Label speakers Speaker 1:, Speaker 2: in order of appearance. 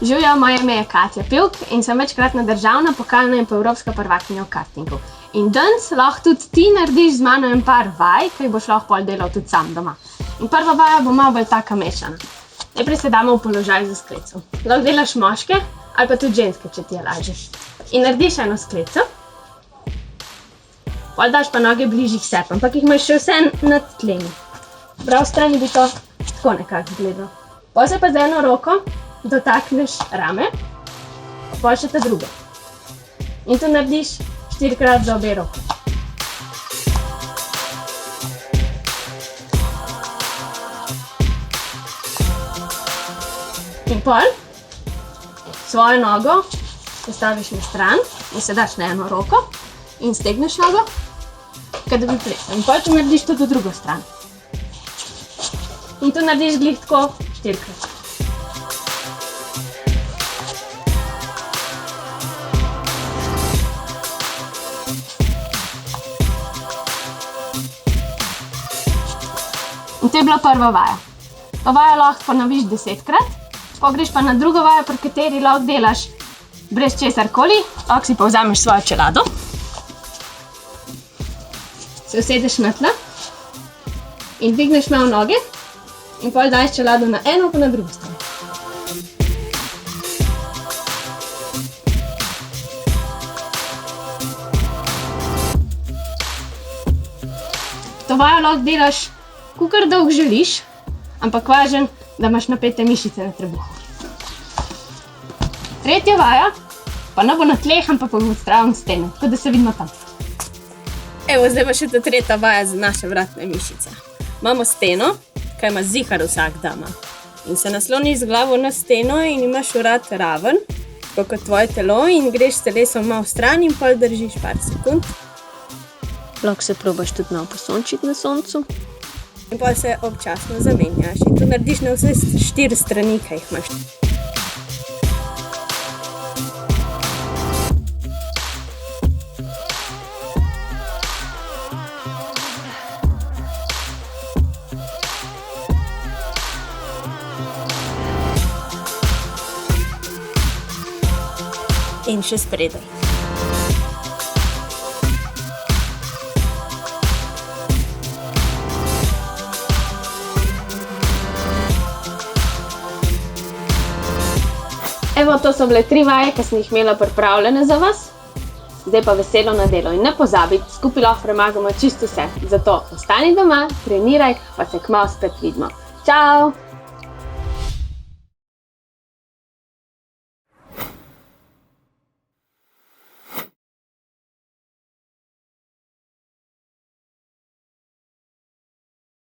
Speaker 1: Živjo, moje ime je Katja Pevk in sem večkratna državna, pokalna in pa evropska prvakinja v kartingu. In danes lahko tudi ti narediš z mano en par vaj, ki jih boš lahko pol delal tudi sam doma. In prva vaja bo malo bolj taka mešana. Najprej se damo v položaj za skleco. Lahko delaš moške ali pa tudi ženske, če ti je lažje. In narediš eno skleco. Pol daš pa noge bližje k sebi, ampak jih imaš še vse nad tlemi. Prav strani bi to tako nekako izgledalo. Pol se pa z eno roko dotakneš rame, pol še ta druga. In to narediš 4-krat za obe roki. In pol svojo nogo postaviš na stran in se daš na eno roko in stegneš nogo, da bi plesal. In pol to narediš tudi v drugo stran. In to narediš glih tako 4-krat. In to je bila prva vaja. To vajo lahko ponoviš 10-krat, pa greš pa na drugo vajo, pri kateri lahko delaš brez česarkoli, lahko si pa vzameš svojo čelado, se usedeš na tla in dvigneš malo noge in pol daješ čelado na eno pa na drugo stran. To vajo lahko delaš kakor dolgo želiš, ampak važno, da imaš napete mišice na trebuhu. Tretja vaja pa ne bo na tleh, ampak bo zraven stene, tako da se vidimo tam. Evo, zdaj pa še ta tretja vaja za naše vratne mišice. Imamo steno, ki ima zihar vsak doma. In se nasloniš z glavo na steno in imaš vrat raven, tako kot tvoje telo, in greš s telesom malo stran in pol držiš par sekund. Lahko se probaš tudi malo posončiti na soncu. In pol se občasno zamenjaš in to narediš na vse 4 strani, ki jih imaš. In še spredaj. Evo, to so bile 3 vaje, ki sem jih imela pripravljene za vas. Zdaj pa veselo na delo in ne pozabi, skupaj lahko premagamo čisto vse. Zato ostani doma, treniraj, pa se kmalu spet vidimo. Čau!